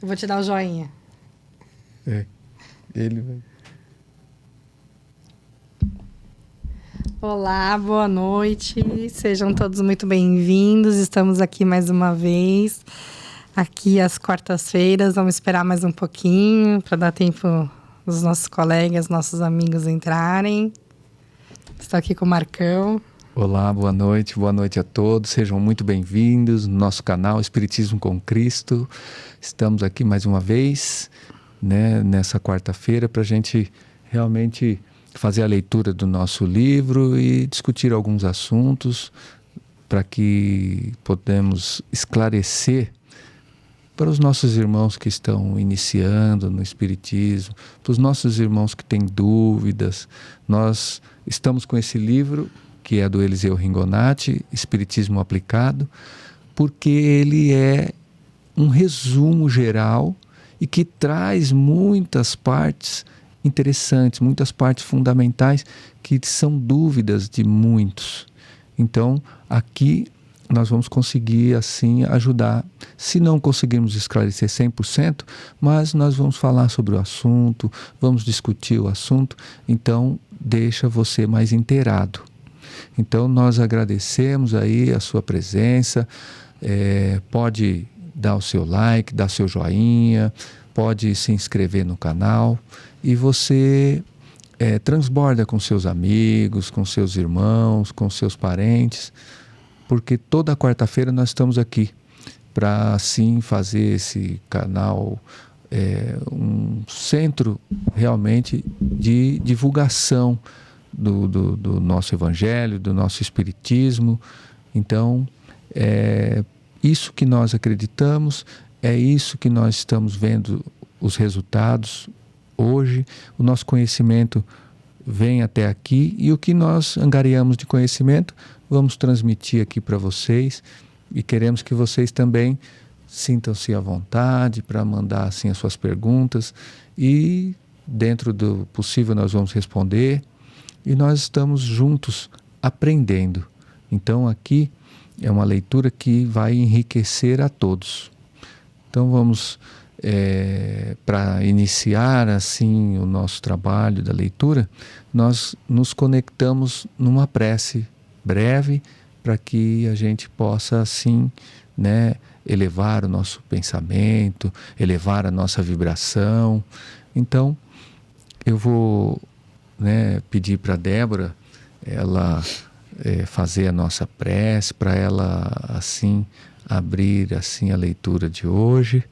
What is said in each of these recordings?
Eu vou te dar o joinha. Ele vai... Olá, boa noite. Sejam todos muito bem-vindos. Estamos aqui mais uma vez. Aqui às quartas-feiras. Vamos esperar mais um pouquinho para dar tempo dos nossos colegas, nossos amigos entrarem. Estou aqui com o Marcão. Olá, boa noite a todos. Sejam muito bem-vindos no nosso canal Espiritismo com Cristo. Estamos aqui mais uma vez, né, nessa quarta-feira para a gente realmente fazer a leitura do nosso livro e discutir alguns assuntos para que podemos esclarecer para os nossos irmãos que estão iniciando no Espiritismo, para os nossos irmãos que têm dúvidas. Nós estamos com esse livro, que é do Eliseu Ringonati, Espiritismo Aplicado, porque ele é um resumo geral e que traz muitas partes interessantes, muitas partes fundamentais que são dúvidas de muitos. Então, aqui nós vamos conseguir, assim, ajudar. Se não conseguirmos esclarecer 100%, mas nós vamos falar sobre o assunto, vamos discutir o assunto, então deixa você mais inteirado. Então, nós agradecemos aí a sua presença, pode dar o seu like, dar seu joinha, pode se inscrever no canal e você transborda com seus amigos, com seus irmãos, com seus parentes, porque toda quarta-feira nós estamos aqui para, assim, fazer esse canal um centro realmente de divulgação do nosso Evangelho, do nosso Espiritismo. Então, isso que nós acreditamos, é isso que nós estamos vendo os resultados hoje. O nosso conhecimento vem até aqui e o que nós angariamos de conhecimento vamos transmitir aqui para vocês e queremos que vocês também sintam-se à vontade para mandar, assim, as suas perguntas e dentro do possível nós vamos responder e nós estamos juntos aprendendo. Então aqui é uma leitura que vai enriquecer a todos. Então vamos, para iniciar assim o nosso trabalho da leitura, nós nos conectamos numa prece breve para que a gente possa, assim, né, elevar o nosso pensamento, elevar a nossa vibração. Então eu vou, né, pedir para a Débora ela fazer a nossa prece, para ela, assim, abrir, assim, a leitura de hoje,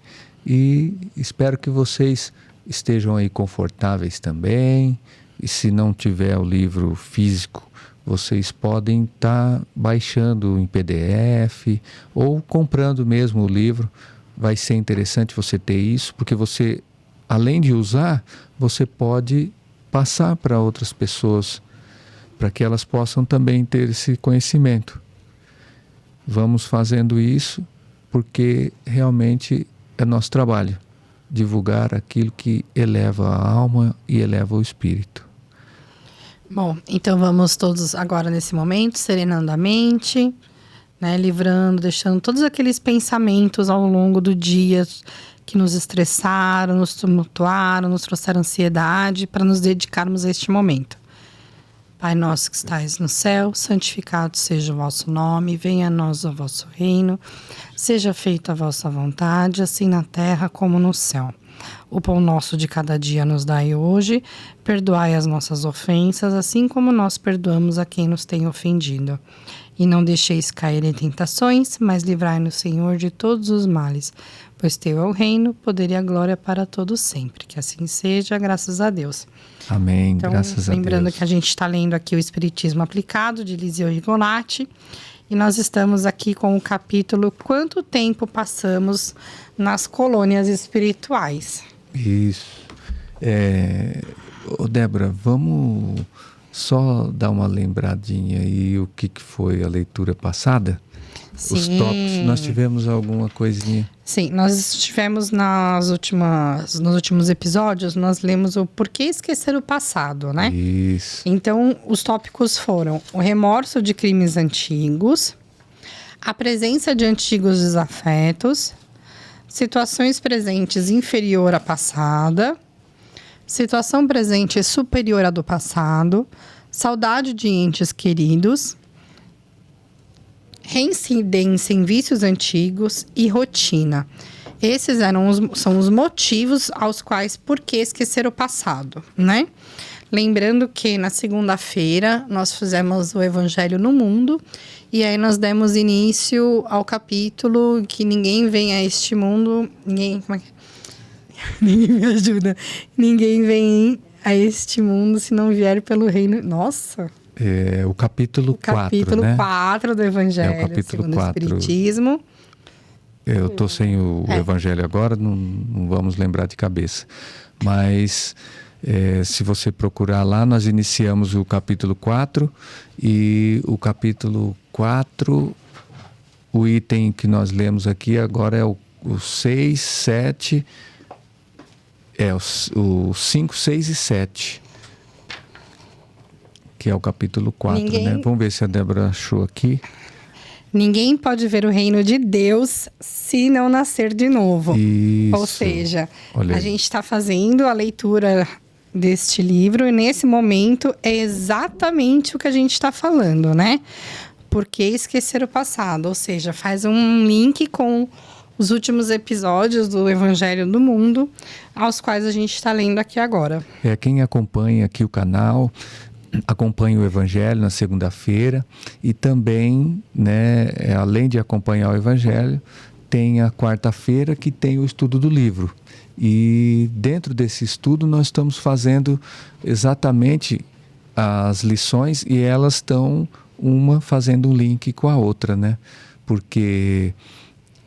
e espero que vocês estejam aí confortáveis também. E se não tiver o livro físico, vocês podem estar baixando em PDF ou comprando mesmo o livro. Vai ser interessante você ter isso, porque você, além de usar, você pode passar para outras pessoas, para que elas possam também ter esse conhecimento. Vamos fazendo isso porque realmente é nosso trabalho, divulgar aquilo que eleva a alma e eleva o espírito. Bom, então vamos todos agora nesse momento, serenando a mente, né, livrando, deixando todos aqueles pensamentos ao longo do dia que nos estressaram, nos tumultuaram, nos trouxeram ansiedade, para nos dedicarmos a este momento. Pai nosso que estais no céu, santificado seja o vosso nome, venha a nós o vosso reino, seja feita a vossa vontade, assim na terra como no céu. O pão nosso de cada dia nos dai hoje, perdoai as nossas ofensas, assim como nós perdoamos a quem nos tem ofendido. E não deixeis cair em tentações, mas livrai-nos, Senhor, de todos os males, pois teu é o reino, o poder e a glória para todos sempre. Que assim seja, graças a Deus. Amém, então, graças a Deus. Lembrando que a gente está lendo aqui o Espiritismo Aplicado, de Eliseu Ringonati, e nós estamos aqui com o capítulo Quanto Tempo Passamos nas Colônias Espirituais. Isso. Débora, vamos só dar uma lembradinha aí o que foi a leitura passada? Sim. Os tópicos, nós tivemos alguma coisinha? Sim, nós tivemos nos últimos episódios, nós lemos o Porquê Esquecer o Passado, né? Isso. Então, os tópicos foram o remorso de crimes antigos, a presença de antigos desafetos, situações presentes inferior à passada, situação presente superior à do passado, saudade de entes queridos, reincidência em vícios antigos e rotina. Esses são os motivos aos quais por que esquecer o passado, né? Lembrando que na segunda-feira nós fizemos o Evangelho no Mundo e aí nós demos início ao capítulo que ninguém vem a este mundo, ninguém me ajuda. Ninguém vem a este mundo se não vier pelo reino. Nossa! É o capítulo 4, né? Capítulo 4 do Evangelho, é o capítulo segundo 4. o Espiritismo. Eu estou sem o Evangelho agora, não vamos lembrar de cabeça. Mas se você procurar lá, nós iniciamos o capítulo 4 e o capítulo 4, o item que nós lemos aqui agora é o 6, 7, o 5, 6 e 7. Que é o capítulo 4, né? Vamos ver se a Débora achou aqui. Ninguém pode ver o reino de Deus se não nascer de novo. Isso. Ou seja, a gente está fazendo a leitura deste livro e nesse momento é exatamente o que a gente está falando, né? Por que esquecer o passado? Ou seja, faz um link com os últimos episódios do Evangelho do Mundo, aos quais a gente está lendo aqui agora. Quem acompanha aqui o canal, acompanha o Evangelho na segunda-feira e também, né, além de acompanhar o Evangelho, tem a quarta-feira que tem o estudo do livro. E dentro desse estudo nós estamos fazendo exatamente as lições e elas estão uma fazendo um link com a outra, né? Porque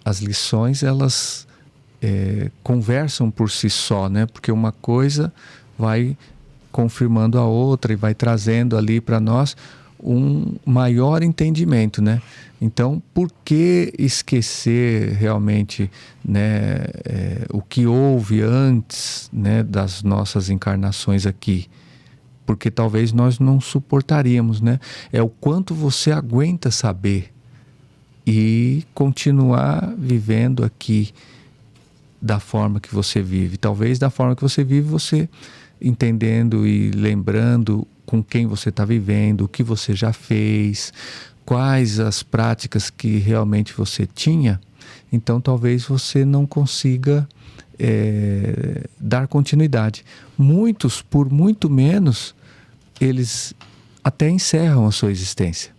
as lições elas conversam por si só, né? Porque uma coisa vai confirmando a outra e vai trazendo ali para nós um maior entendimento, né? Então, por que esquecer realmente, né, o que houve antes, né, das nossas encarnações aqui? Porque talvez nós não suportaríamos, né? É o quanto você aguenta saber e continuar vivendo aqui da forma que você vive. Talvez da forma que você vive, você entendendo e lembrando com quem você está vivendo, o que você já fez, quais as práticas que realmente você tinha, então talvez você não consiga dar continuidade. Muitos, por muito menos, eles até encerram a sua existência,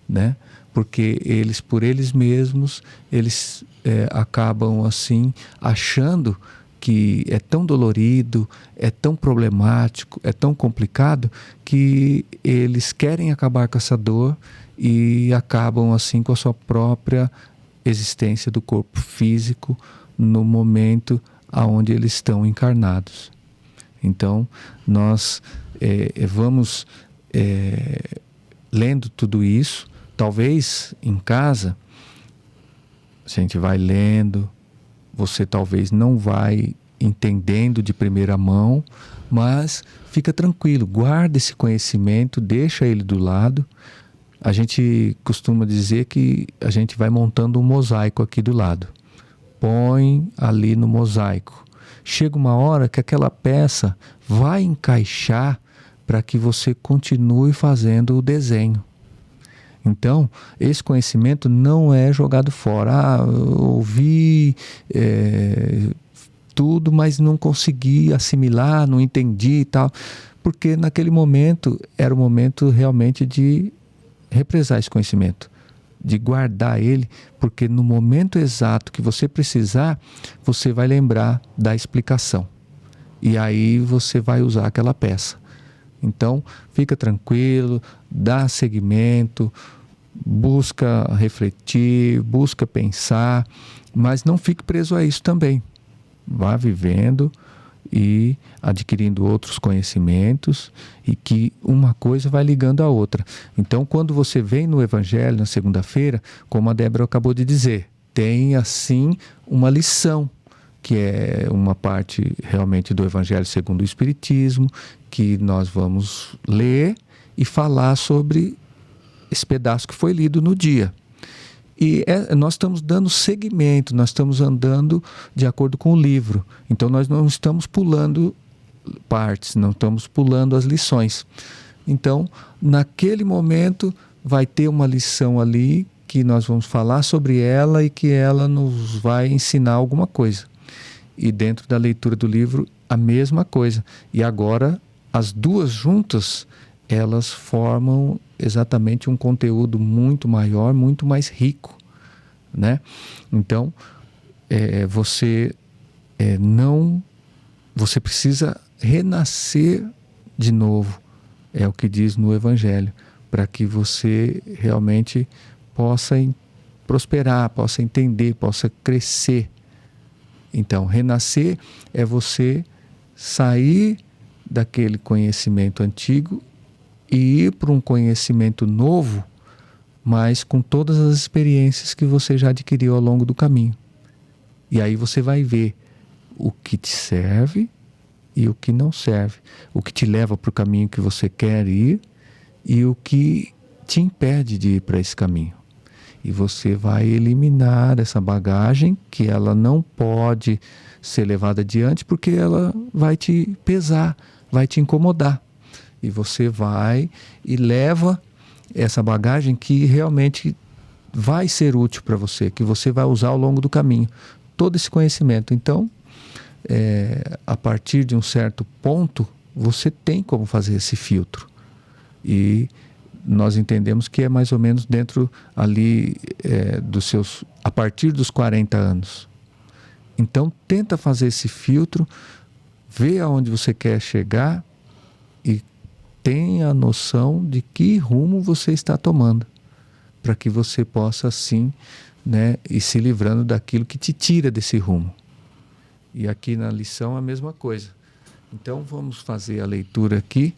né? Porque eles, por eles mesmos, eles acabam assim achando que é tão dolorido, é tão problemático, é tão complicado, que eles querem acabar com essa dor e acabam assim com a sua própria existência do corpo físico no momento aonde eles estão encarnados. Então, nós vamos lendo tudo isso, talvez em casa, a gente vai lendo, você talvez não vai entendendo de primeira mão, mas fica tranquilo, guarda esse conhecimento, deixa ele do lado. A gente costuma dizer que a gente vai montando um mosaico aqui do lado. Põe ali no mosaico. Chega uma hora que aquela peça vai encaixar para que você continue fazendo o desenho. Então, esse conhecimento não é jogado fora. Eu ouvi tudo, mas não consegui assimilar, não entendi e tal. Porque naquele momento, era o momento realmente de represar esse conhecimento, de guardar ele, porque no momento exato que você precisar, você vai lembrar da explicação. E aí você vai usar aquela peça. Então, fica tranquilo, dá seguimento, busca refletir, busca pensar, mas não fique preso a isso também. Vá vivendo e adquirindo outros conhecimentos e que uma coisa vai ligando à outra. Então, quando você vem no Evangelho na segunda-feira, como a Débora acabou de dizer, tem assim uma lição, que é uma parte realmente do Evangelho segundo o Espiritismo, que nós vamos ler e falar sobre esse pedaço que foi lido no dia. E nós estamos dando seguimento, nós estamos andando de acordo com o livro. Então nós não estamos pulando partes, não estamos pulando as lições. Então, naquele momento, vai ter uma lição ali que nós vamos falar sobre ela e que ela nos vai ensinar alguma coisa. E dentro da leitura do livro, a mesma coisa. E agora, as duas juntas, elas formam exatamente um conteúdo muito maior, muito mais rico, né? Então, você precisa renascer de novo, é o que diz no Evangelho, para que você realmente possa prosperar, possa entender, possa crescer. Então, renascer é você sair daquele conhecimento antigo e ir para um conhecimento novo, mas com todas as experiências que você já adquiriu ao longo do caminho. E aí você vai ver o que te serve e o que não serve, o que te leva para o caminho que você quer ir e o que te impede de ir para esse caminho. E você vai eliminar essa bagagem que ela não pode ser levada adiante porque ela vai te pesar, vai te incomodar. E você vai e leva essa bagagem que realmente vai ser útil para você, que você vai usar ao longo do caminho. Todo esse conhecimento. Então, a partir de um certo ponto, você tem como fazer esse filtro. E nós entendemos que é mais ou menos dentro ali a partir dos 40 anos. Então, tenta fazer esse filtro, vê aonde você quer chegar e tenha a noção de que rumo você está tomando, para que você possa, assim, né, ir se livrando daquilo que te tira desse rumo. E aqui na lição a mesma coisa. Então, vamos fazer a leitura aqui,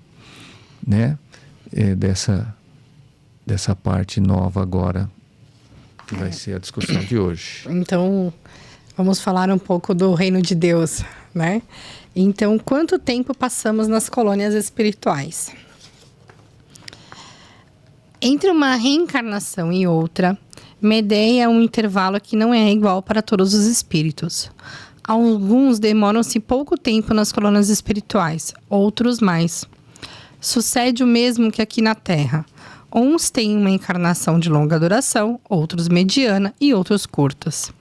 né, dessa parte nova agora, que vai ser a discussão de hoje. Então, vamos falar um pouco do reino de Deus, né? Então, quanto tempo passamos nas colônias espirituais? Entre uma reencarnação e outra, medeia um intervalo que não é igual para todos os espíritos. Alguns demoram-se pouco tempo nas colônias espirituais, outros mais. Sucede o mesmo que aqui na Terra. Uns têm uma encarnação de longa duração, outros mediana e outros curtas.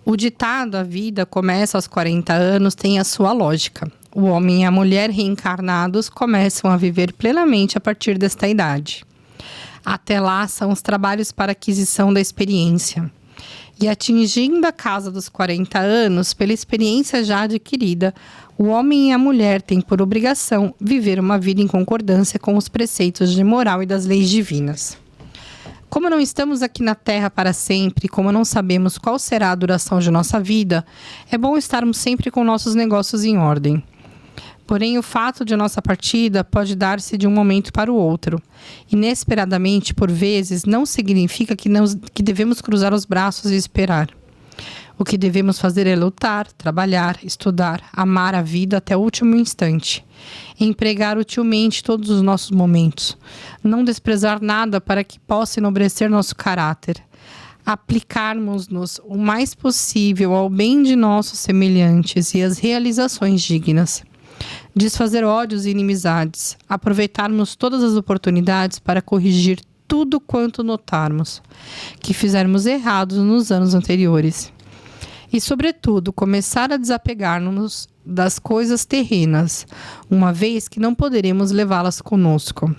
O ditado "a vida começa aos 40 anos" tem a sua lógica. O homem e a mulher reencarnados começam a viver plenamente a partir desta idade. Até lá são os trabalhos para aquisição da experiência. E atingindo a casa dos 40 anos, pela experiência já adquirida, o homem e a mulher têm por obrigação viver uma vida em concordância com os preceitos de moral e das leis divinas. Como não estamos aqui na Terra para sempre, como não sabemos qual será a duração de nossa vida, é bom estarmos sempre com nossos negócios em ordem. Porém, o fato de nossa partida pode dar-se de um momento para o outro. Inesperadamente, por vezes, não significa que devemos cruzar os braços e esperar. O que devemos fazer é lutar, trabalhar, estudar, amar a vida até o último instante. Empregar utilmente todos os nossos momentos. Não desprezar nada para que possa enobrecer nosso caráter. Aplicarmos-nos o mais possível ao bem de nossos semelhantes e às realizações dignas. Desfazer ódios e inimizades. Aproveitarmos todas as oportunidades para corrigir tudo quanto notarmos que fizermos errados nos anos anteriores. E, sobretudo, começar a desapegar-nos das coisas terrenas, uma vez que não poderemos levá-las conosco.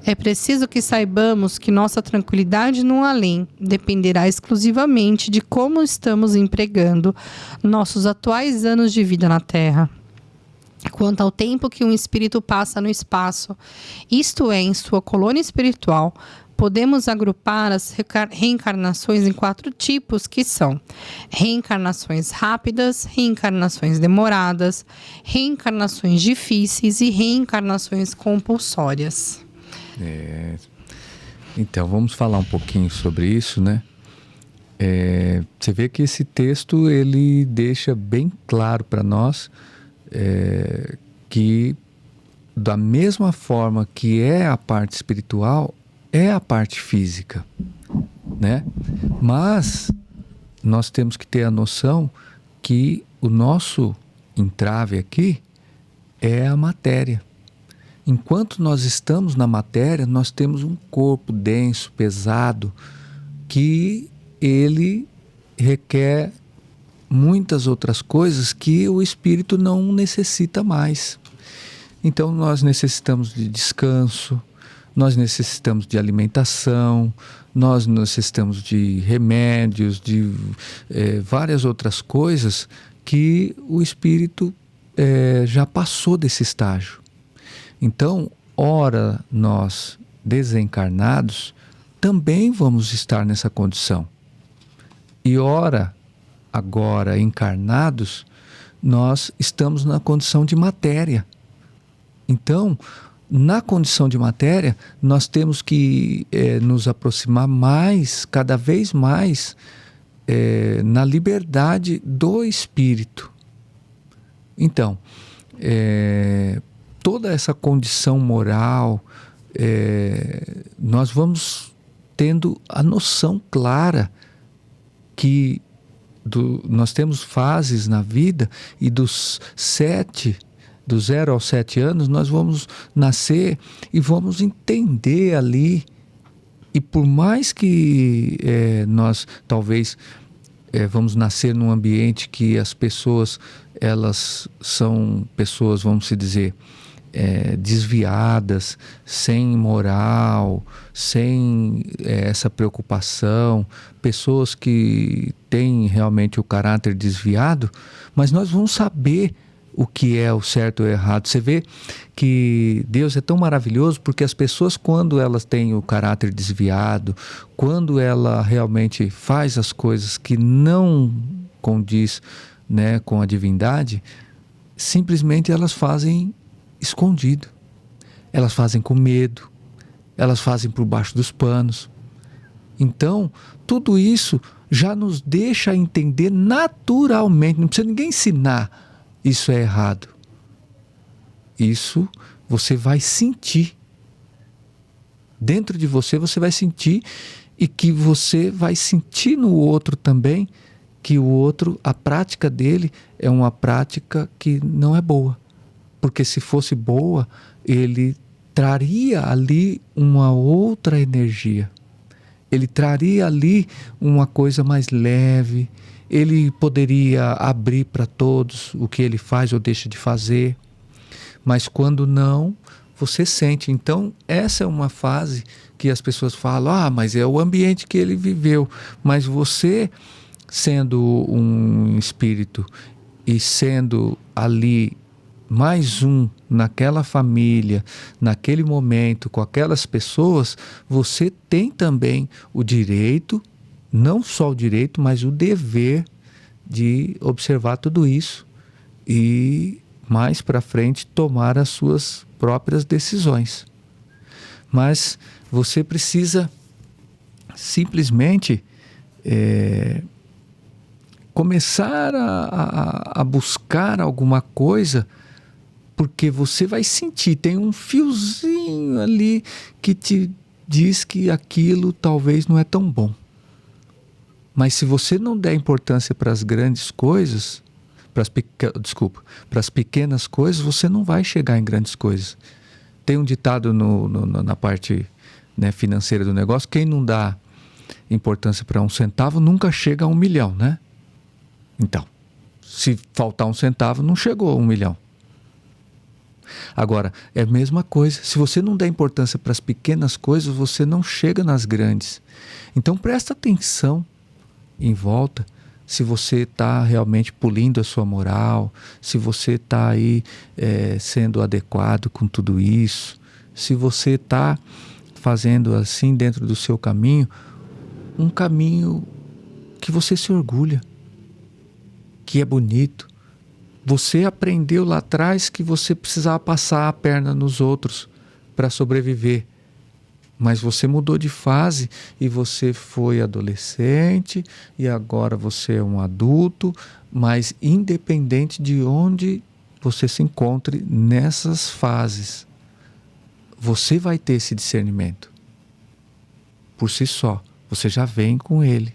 É preciso que saibamos que nossa tranquilidade no além dependerá exclusivamente de como estamos empregando nossos atuais anos de vida na Terra. Quanto ao tempo que um espírito passa no espaço, isto é, em sua colônia espiritual, podemos agrupar as reencarnações em 4 tipos, que são reencarnações rápidas, reencarnações demoradas, reencarnações difíceis e reencarnações compulsórias. Então, vamos falar um pouquinho sobre isso, né? Você vê que esse texto, ele deixa bem claro para nós que da mesma forma que é a parte espiritual, é a parte física, né? Mas nós temos que ter a noção que o nosso entrave aqui é a matéria. Enquanto nós estamos na matéria, nós temos um corpo denso, pesado, que ele requer muitas outras coisas que o espírito não necessita mais. Então nós necessitamos de descanso, nós necessitamos de alimentação, nós necessitamos de remédios, de várias outras coisas que o espírito já passou desse estágio. Então, ora nós desencarnados, também vamos estar nessa condição. E ora, agora encarnados, nós estamos na condição de matéria. Então, na condição de matéria, nós temos que nos aproximar mais, cada vez mais, na liberdade do espírito. Então, toda essa condição moral, nós vamos tendo a noção clara que nós temos fases na vida e do 0 aos 7 anos, nós vamos nascer e vamos entender ali. E por mais que nós talvez vamos nascer num ambiente que as pessoas, elas são pessoas, vamos se dizer, desviadas, sem moral, sem essa preocupação, pessoas que têm realmente o caráter desviado, mas nós vamos saber o que é o certo e o errado. Você vê que Deus é tão maravilhoso porque as pessoas, quando elas têm o caráter desviado, quando ela realmente faz as coisas que não condiz, né, com a divindade, simplesmente elas fazem escondido, elas fazem com medo, elas fazem por baixo dos panos. Então, tudo isso já nos deixa entender naturalmente, não precisa ninguém ensinar, isso é errado. Isso você vai sentir. Dentro de você, você vai sentir, e que você vai sentir no outro também, que o outro, a prática dele é uma prática que não é boa. Porque se fosse boa, ele traria ali uma outra energia. Ele traria ali uma coisa mais leve. Ele poderia abrir para todos o que ele faz ou deixa de fazer. Mas quando não, você sente. Então, essa é uma fase que as pessoas falam, mas é o ambiente que ele viveu. Mas você, sendo um espírito e sendo ali mais um naquela família, naquele momento, com aquelas pessoas, você tem também o direito, não só o direito, mas o dever de observar tudo isso e mais para frente tomar as suas próprias decisões. Mas você precisa simplesmente começar a buscar alguma coisa, porque você vai sentir, tem um fiozinho ali que te diz que aquilo talvez não é tão bom. Mas se você não der importância para as grandes coisas, para as pequenas coisas, você não vai chegar em grandes coisas. Tem um ditado na parte, né, financeira do negócio: quem não dá importância para 1 centavo nunca chega a 1 milhão, né? Então, se faltar 1 centavo, não chegou a 1 milhão. Agora, é a mesma coisa. Se você não der importância para as pequenas coisas, você não chega nas grandes. Então, presta atenção em volta, se você está realmente polindo a sua moral, se você está aí sendo adequado com tudo isso, se você está fazendo assim dentro do seu caminho, um caminho que você se orgulha, que é bonito. Você aprendeu lá atrás que você precisava passar a perna nos outros para sobreviver. Mas você mudou de fase e você foi adolescente e agora você é um adulto, mas independente de onde você se encontre nessas fases, você vai ter esse discernimento. Por si só, Você já vem com ele.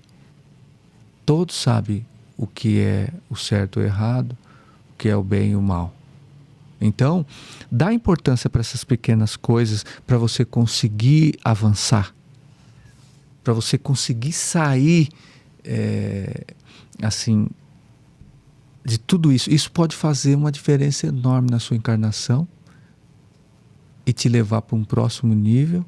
Todos sabem o que é o certo e o errado, o que é o bem e o mal. Então, dá importância para essas pequenas coisas para você conseguir avançar. Para você conseguir sair, assim, de tudo isso. Isso pode fazer uma diferença enorme na sua encarnação e te levar para um próximo nível,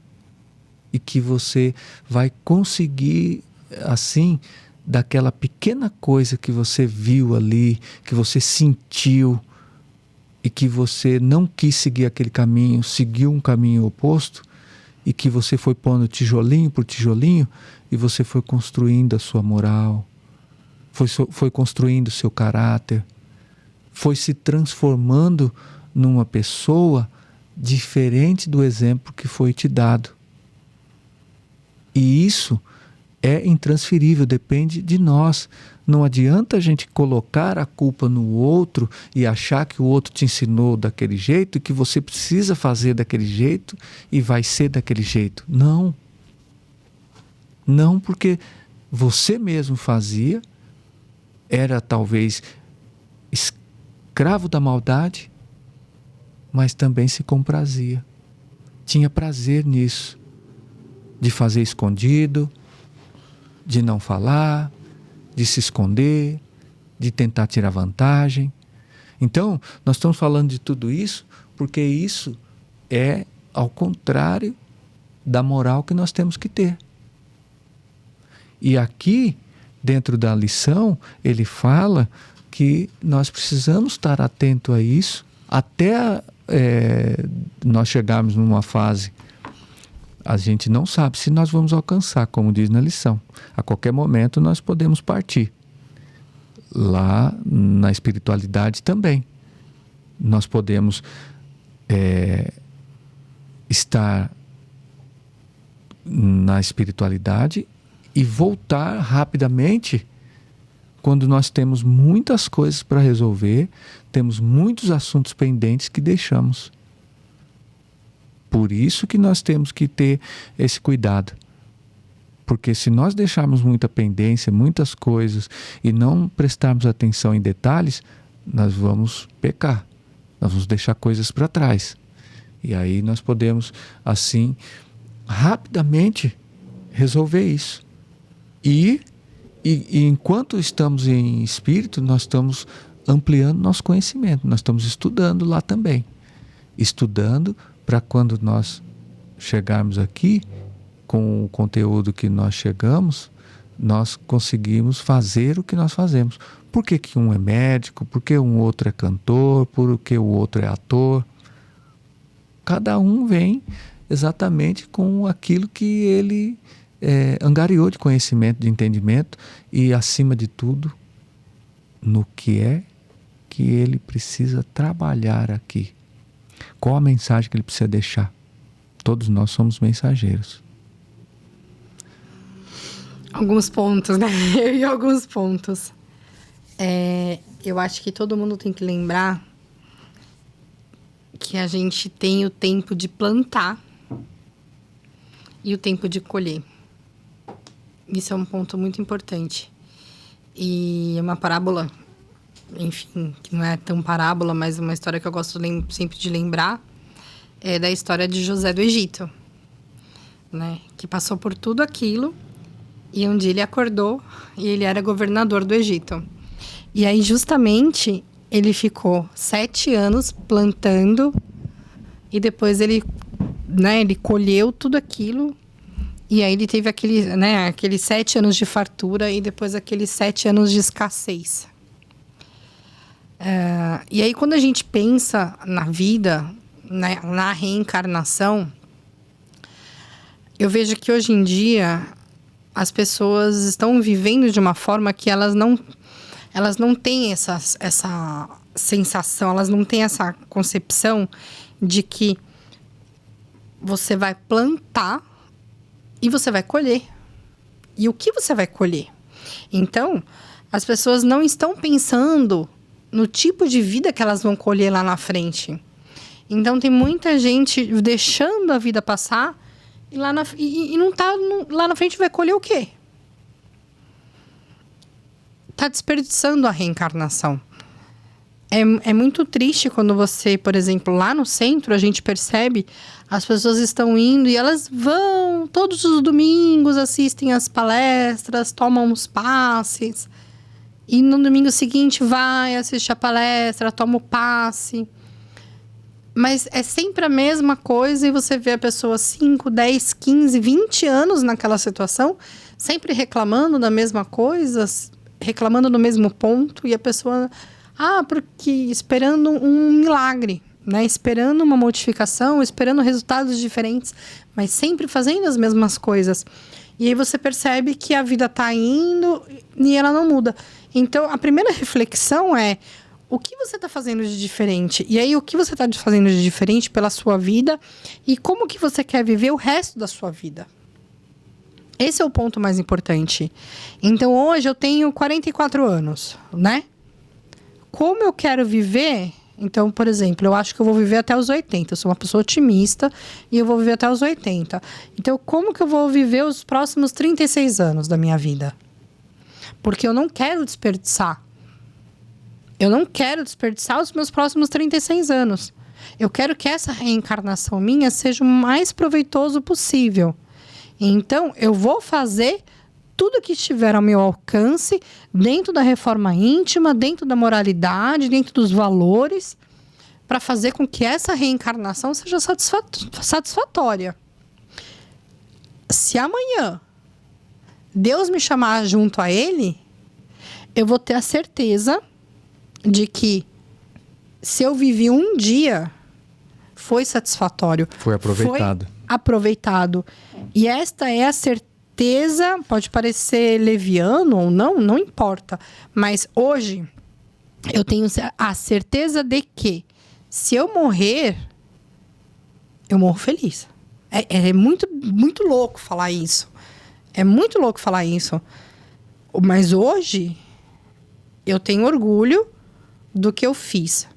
e que você vai conseguir, assim, daquela pequena coisa que você viu ali, que você sentiu e que você não quis seguir aquele caminho, seguiu um caminho oposto, e que você foi pondo tijolinho por tijolinho e você foi construindo a sua moral, foi construindo o seu caráter, foi se transformando numa pessoa diferente do exemplo que foi te dado. E isso é intransferível, depende de nós. Não adianta a gente colocar a culpa no outro e achar que o outro te ensinou daquele jeito e que você precisa fazer daquele jeito e vai ser daquele jeito. Não. Não, porque você mesmo fazia, era talvez escravo da maldade, mas também se comprazia. Tinha prazer nisso, de fazer escondido, de não falar, de se esconder, de tentar tirar vantagem. Então, nós estamos falando de tudo isso porque isso é ao contrário da moral que nós temos que ter. E aqui, dentro da lição, ele fala que nós precisamos estar atento a isso até nós chegarmos numa fase. A gente não sabe se nós vamos alcançar, como diz na lição. A qualquer momento nós podemos partir. Lá na espiritualidade também. Nós podemos estar na espiritualidade e voltar rapidamente quando nós temos muitas coisas para resolver, temos muitos assuntos pendentes que deixamos. Por isso que nós temos que ter esse cuidado. Porque se nós deixarmos muita pendência, muitas coisas, e não prestarmos atenção em detalhes, nós vamos pecar. Nós vamos deixar coisas para trás. E aí nós podemos, assim, rapidamente resolver isso. E enquanto estamos em espírito, nós estamos ampliando nosso conhecimento. Nós estamos estudando lá também. Estudando para quando nós chegarmos aqui, com o conteúdo que nós chegamos, nós conseguimos fazer o que nós fazemos. Por que que um é médico? Por que um outro é cantor? Por que o outro é ator? Cada um vem exatamente com aquilo que ele angariou de conhecimento, de entendimento e, acima de tudo, no que é que ele precisa trabalhar aqui. Qual a mensagem que ele precisa deixar? Todos nós somos mensageiros. Alguns pontos, né? Eu e alguns pontos. Eu acho que todo mundo tem que lembrar que a gente tem o tempo de plantar e o tempo de colher. Isso é um ponto muito importante. E é uma parábola, enfim, que não é tão parábola, mas uma história que eu gosto sempre de lembrar, é da história de José do Egito, né? Que passou por tudo aquilo e um dia ele acordou e ele era governador do Egito. E aí, justamente, ele ficou 7 anos plantando e depois ele colheu tudo aquilo. E aí ele teve aqueles 7 anos de fartura e depois aqueles 7 anos de escassez. E aí, quando a gente pensa na vida, na reencarnação, eu vejo que hoje em dia as pessoas estão vivendo de uma forma que elas não têm essa sensação, elas não têm essa concepção de que você vai plantar e você vai colher. E o que você vai colher? Então, as pessoas não estão pensando no tipo de vida que elas vão colher lá na frente. Então, tem muita gente deixando a vida passar e não tá lá na frente vai colher o quê? Tá desperdiçando a reencarnação. É muito triste quando você, por exemplo, lá no centro, a gente percebe as pessoas estão indo e elas vão todos os domingos, assistem as palestras, tomam os passes. E no domingo seguinte vai, assiste a palestra, toma o passe. Mas é sempre a mesma coisa e você vê a pessoa 5, 10, 15, 20 anos naquela situação, sempre reclamando da mesma coisa, reclamando no mesmo ponto, e a pessoa... porque esperando um milagre, né? Esperando uma modificação, esperando resultados diferentes, mas sempre fazendo as mesmas coisas. E aí você percebe que a vida está indo e ela não muda. Então, a primeira reflexão é: o que você está fazendo de diferente? E aí, o que você está fazendo de diferente pela sua vida? E como que você quer viver o resto da sua vida? Esse é o ponto mais importante. Então, hoje eu tenho 44 anos, né? Como eu quero viver? Então, por exemplo, eu acho que eu vou viver até os 80. Eu sou uma pessoa otimista e eu vou viver até os 80. Então, como que eu vou viver os próximos 36 anos da minha vida? Porque eu não quero desperdiçar. Eu não quero desperdiçar os meus próximos 36 anos. Eu quero que essa reencarnação minha seja o mais proveitoso possível. Então, eu vou fazer tudo que estiver ao meu alcance, dentro da reforma íntima, dentro da moralidade, dentro dos valores, para fazer com que essa reencarnação seja satisfatória. Se amanhã Deus me chamar junto a Ele, eu vou ter a certeza de que se eu vivi um dia, foi satisfatório. Foi aproveitado. Foi aproveitado. E esta é a certeza. Pode parecer leviano ou não, não importa. Mas hoje eu tenho a certeza de que se eu morrer, eu morro feliz. É muito, muito louco falar isso. É muito louco falar isso. Mas hoje eu tenho orgulho do que eu fiz.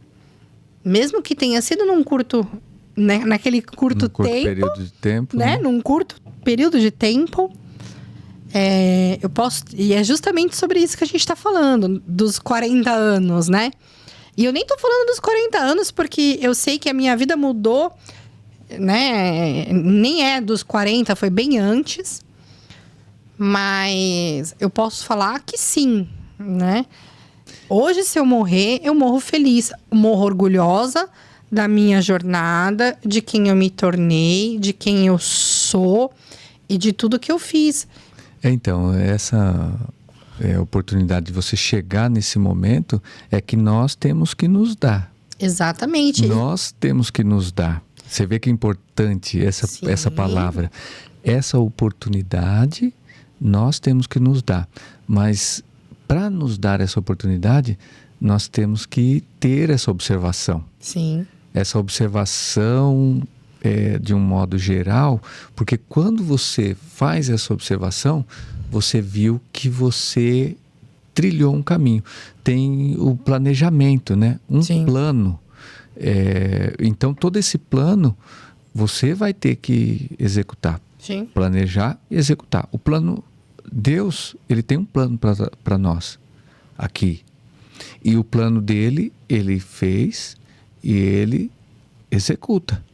Mesmo que tenha sido num curto, né, naquele curto período de tempo, né? Num curto período de tempo. Eu posso... E é justamente sobre isso que a gente está falando, dos 40 anos, né? E eu nem tô falando dos 40 anos, porque eu sei que a minha vida mudou, né? Nem é dos 40, foi bem antes. Mas eu posso falar que sim, né? Hoje, se eu morrer, eu morro feliz. Morro orgulhosa da minha jornada, de quem eu me tornei, de quem eu sou e de tudo que eu fiz. Então, essa oportunidade de você chegar nesse momento é que nós temos que nos dar. Exatamente. Nós temos que nos dar. Você vê que é importante essa palavra. Essa oportunidade nós temos que nos dar. Mas para nos dar essa oportunidade, nós temos que ter essa observação. Sim. Essa observação de um modo geral, porque quando você faz essa observação, você viu que você trilhou um caminho. Tem o planejamento, né? Sim. Plano. Então, todo esse plano, você vai ter que executar. Sim. Planejar e executar. O plano, Deus, ele tem um plano para nós aqui. E o plano dele, ele fez e ele executa.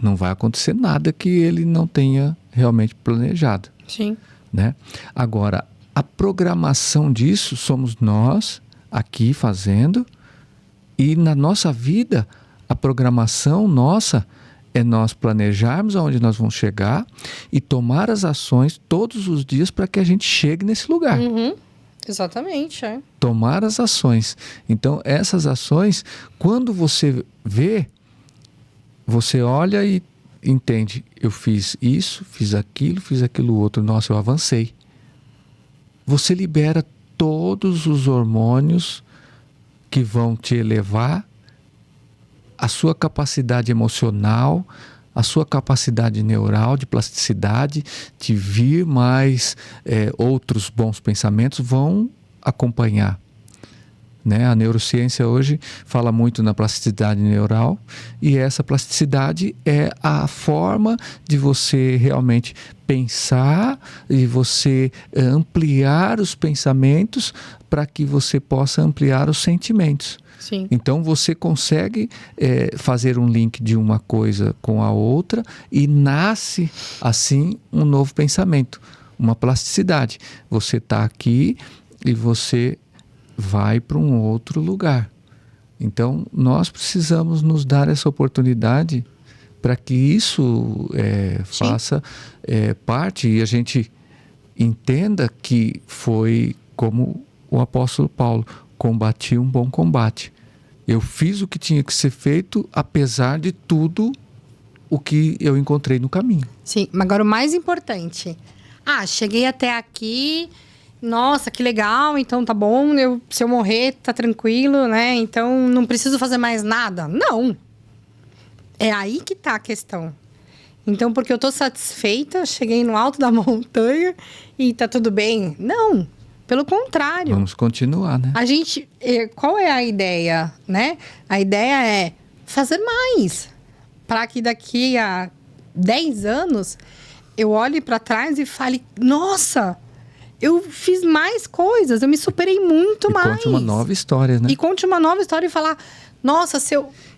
Não vai acontecer nada que ele não tenha realmente planejado. Sim. Né? Agora, a programação disso somos nós aqui fazendo, e na nossa vida, a programação nossa é nós planejarmos aonde nós vamos chegar e tomar as ações todos os dias para que a gente chegue nesse lugar. Uhum. Exatamente, Tomar as ações. Então, essas ações, quando você vê, você olha e entende, eu fiz isso, fiz aquilo outro, nossa, eu avancei. Você libera todos os hormônios que vão te elevar, a sua capacidade emocional, a sua capacidade neural de plasticidade, de vir mais outros bons pensamentos vão acompanhar. né? A neurociência hoje fala muito na plasticidade neural, e essa plasticidade é a forma de você realmente pensar e você ampliar os pensamentos para que você possa ampliar os sentimentos. Sim. Então você consegue fazer um link de uma coisa com a outra e nasce assim um novo pensamento, uma plasticidade. Você está aqui e você vai para um outro lugar. Então, nós precisamos nos dar essa oportunidade para que isso faça parte e a gente entenda que foi como o apóstolo Paulo: combati um bom combate. Eu fiz o que tinha que ser feito, apesar de tudo o que eu encontrei no caminho. Sim, mas agora o mais importante. Cheguei até aqui... Nossa, que legal, então tá bom, se eu morrer, tá tranquilo, né? Então não preciso fazer mais nada. Não! É aí que tá a questão. Então, porque eu tô satisfeita, cheguei no alto da montanha e tá tudo bem. Não, pelo contrário. Vamos continuar, né? A gente, qual é a ideia, né? A ideia é fazer mais. Para que daqui a 10 anos, eu olhe para trás e fale, nossa... Eu fiz mais coisas, eu me superei muito mais. E conte uma nova história, né? E conte uma nova história e falar, nossa,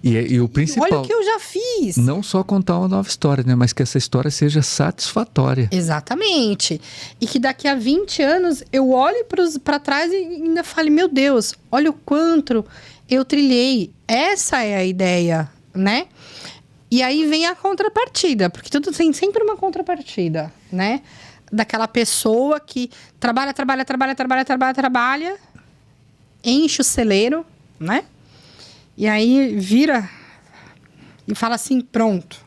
E o principal... olha o que eu já fiz. Não só contar uma nova história, né? Mas que essa história seja satisfatória. Exatamente. E que daqui a 20 anos eu olhe para trás e ainda fale, meu Deus, olha o quanto eu trilhei. Essa é a ideia, né? E aí vem a contrapartida, porque tudo tem sempre uma contrapartida, né? Daquela pessoa que trabalha, enche o celeiro, né? E aí vira e fala assim, pronto,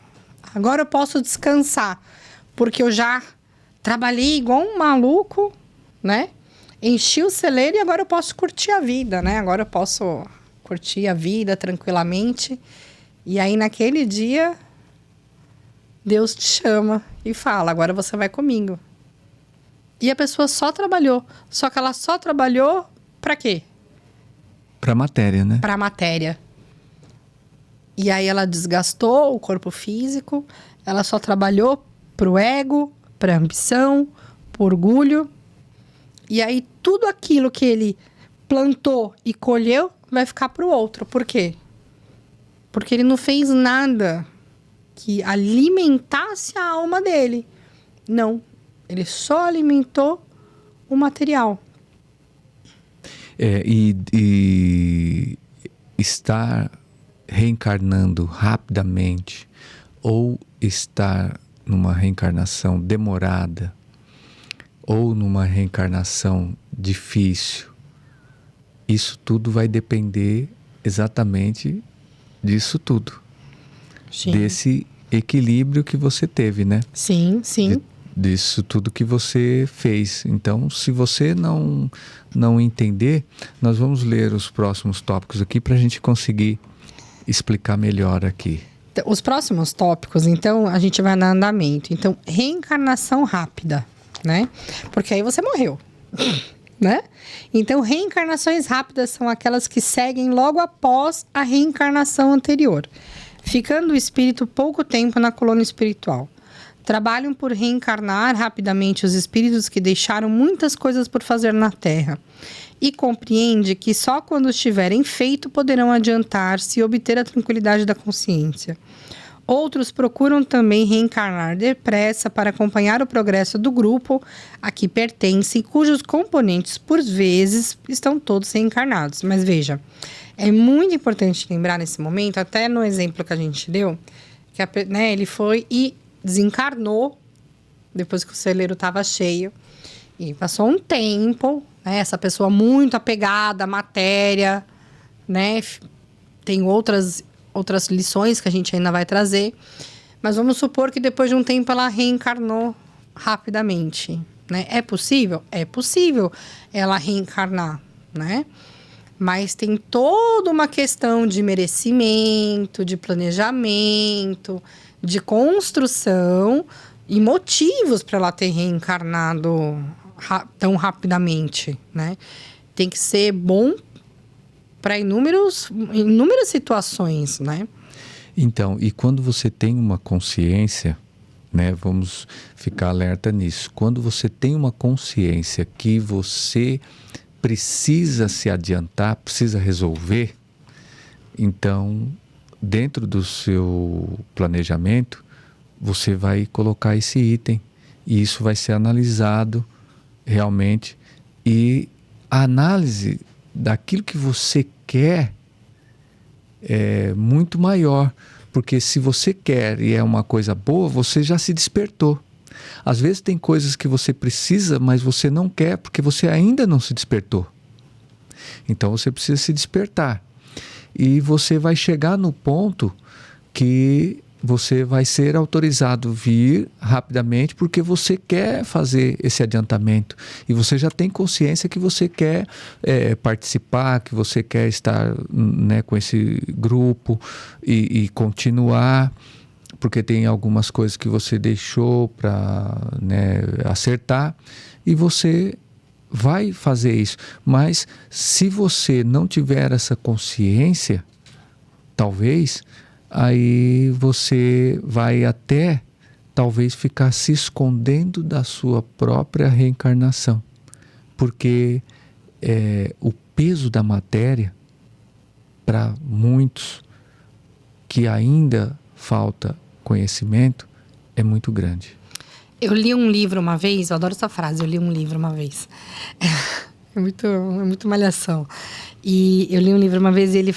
agora eu posso descansar, porque eu já trabalhei igual um maluco, né? Enchi o celeiro e agora eu posso curtir a vida, né? Agora eu posso curtir a vida tranquilamente. E aí naquele dia, Deus te chama e fala, agora você vai comigo. E a pessoa só trabalhou. Só que ela só trabalhou para quê? Para a matéria, né? Para a matéria. E aí ela desgastou o corpo físico. Ela só trabalhou pro ego, pra ambição, pro orgulho. E aí tudo aquilo que ele plantou e colheu vai ficar pro outro. Por quê? Porque ele não fez nada que alimentasse a alma dele. Não. Ele só alimentou o material. E estar reencarnando rapidamente ou estar numa reencarnação demorada ou numa reencarnação difícil, isso tudo vai depender exatamente disso tudo. Sim. Desse equilíbrio que você teve, né? Sim, sim. Disso tudo que você fez. Então, se você não entender, nós vamos ler os próximos tópicos aqui para a gente conseguir explicar melhor aqui. Os próximos tópicos, então, a gente vai no andamento. Então, reencarnação rápida, né? Porque aí você morreu, né? Então, reencarnações rápidas são aquelas que seguem logo após a reencarnação anterior, ficando o espírito pouco tempo na colônia espiritual. Trabalham por reencarnar rapidamente os espíritos que deixaram muitas coisas por fazer na Terra. E compreende que só quando estiverem feito poderão adiantar-se e obter a tranquilidade da consciência. Outros procuram também reencarnar depressa para acompanhar o progresso do grupo a que pertencem, cujos componentes, por vezes, estão todos reencarnados. Mas veja, é muito importante lembrar nesse momento, até no exemplo que a gente deu, que ele foi e desencarnou depois que o celeiro estava cheio e passou um tempo, né, essa pessoa muito apegada à matéria, né, tem outras lições que a gente ainda vai trazer, mas vamos supor que depois de um tempo ela reencarnou rapidamente, né? É possível? É possível ela reencarnar, né? Mas tem toda uma questão de merecimento, de planejamento, de construção e motivos para ela ter reencarnado tão rapidamente, né? Tem que ser bom para inúmeras situações, né? Então, e quando você tem uma consciência, né, vamos ficar alerta nisso. Quando você tem uma consciência que você precisa se adiantar, precisa resolver, então, dentro do seu planejamento, você vai colocar esse item e isso vai ser analisado realmente. E a análise daquilo que você quer é muito maior, porque se você quer e é uma coisa boa, você já se despertou. Às vezes tem coisas que você precisa, mas você não quer porque você ainda não se despertou. Então você precisa se despertar. E você vai chegar no ponto que você vai ser autorizado a vir rapidamente porque você quer fazer esse adiantamento. E você já tem consciência que você quer participar, que você quer estar, né, com esse grupo e continuar, porque tem algumas coisas que você deixou para, né, acertar, e você vai fazer isso. Mas se você não tiver essa consciência, talvez, aí você vai até talvez ficar se escondendo da sua própria reencarnação, porque o peso da matéria para muitos que ainda falta conhecimento é muito grande. Eu li um livro uma vez, eu adoro essa frase, eu li um livro uma vez. É muito malhação. E eu li um livro uma vez e ele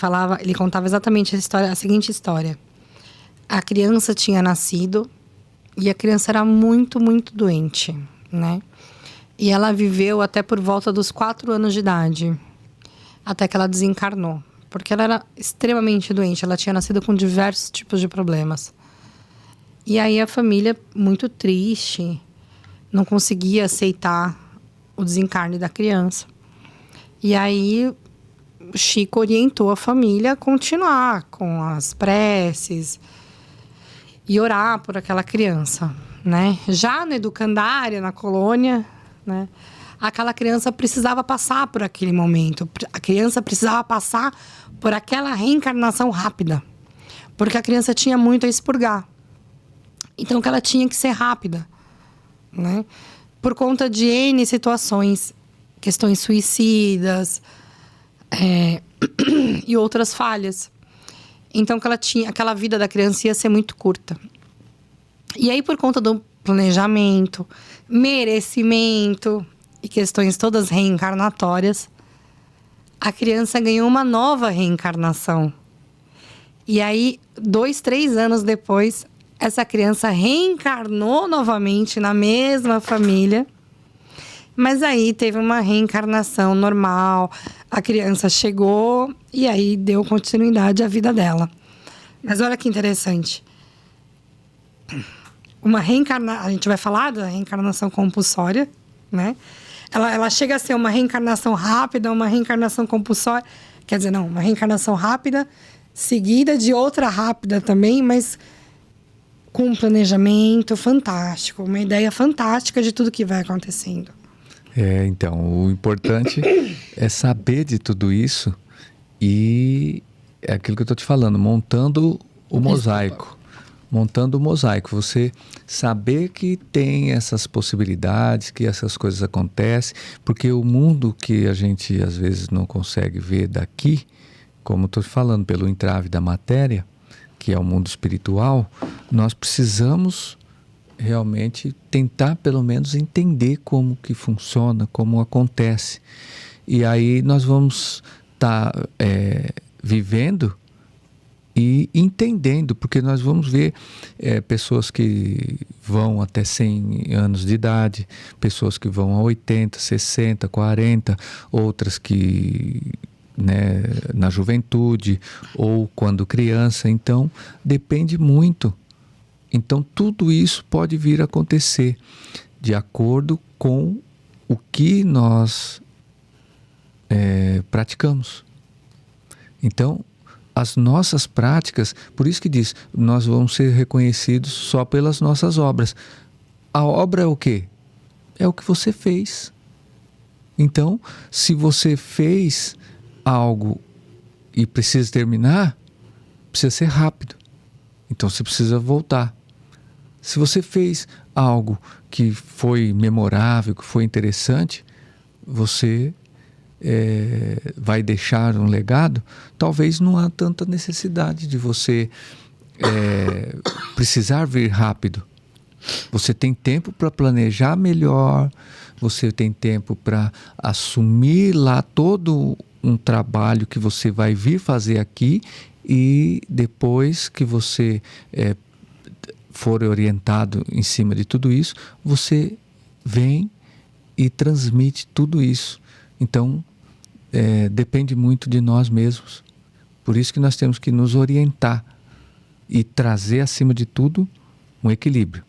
contava exatamente a seguinte história. A criança tinha nascido e a criança era muito, muito doente, né? E ela viveu até por volta dos 4 anos de idade, até que ela desencarnou. Porque ela era extremamente doente, ela tinha nascido com diversos tipos de problemas. E aí a família, muito triste, não conseguia aceitar o desencarne da criança. E aí o Chico orientou a família a continuar com as preces e orar por aquela criança, né? Já na educandária, na colônia, né? Aquela criança precisava passar por aquele momento. A criança precisava passar por aquela reencarnação rápida. Porque a criança tinha muito a expurgar. Então, que ela tinha que ser rápida, né? Por conta de N situações, questões suicidas, e outras falhas. Então, que ela tinha, aquela vida da criança ia ser muito curta. E aí, por conta do planejamento, merecimento e questões todas reencarnatórias, a criança ganhou uma nova reencarnação. E aí, 2, 3 anos depois, essa criança reencarnou novamente na mesma família. Mas aí teve uma reencarnação normal, a criança chegou e aí deu continuidade à vida dela. Mas olha que interessante. A gente vai falar da reencarnação compulsória, né? Ela chega a ser uma reencarnação rápida, uma reencarnação compulsória. Quer dizer, não, uma reencarnação rápida, seguida de outra rápida também, mas com um planejamento fantástico, uma ideia fantástica de tudo que vai acontecendo. Então, o importante é saber de tudo isso e é aquilo que eu estou te falando, montando o mosaico. Montando o mosaico, você saber que tem essas possibilidades, que essas coisas acontecem, porque o mundo que a gente às vezes não consegue ver daqui, como estou falando, pelo entrave da matéria, que é o mundo espiritual, nós precisamos realmente tentar pelo menos entender como que funciona, como acontece. E aí nós vamos estar vivendo e entendendo, porque nós vamos ver pessoas que vão até 100 anos de idade, pessoas que vão a 80, 60, 40, outras que, né, na juventude ou quando criança. Então, depende muito. Então, tudo isso pode vir a acontecer de acordo com o que nós praticamos. Então, as nossas práticas, por isso que diz, nós vamos ser reconhecidos só pelas nossas obras. A obra é o quê? É o que você fez. Então, se você fez algo e precisa terminar, precisa ser rápido. Então você precisa voltar. Se você fez algo que foi memorável, que foi interessante, você vai deixar um legado, talvez não há tanta necessidade de você precisar vir rápido. Você tem tempo para planejar melhor, você tem tempo para assumir lá todo um trabalho que você vai vir fazer aqui, e depois que você for orientado em cima de tudo isso, você vem e transmite tudo isso. Então, depende muito de nós mesmos. Por isso que nós temos que nos orientar e trazer, acima de tudo, um equilíbrio.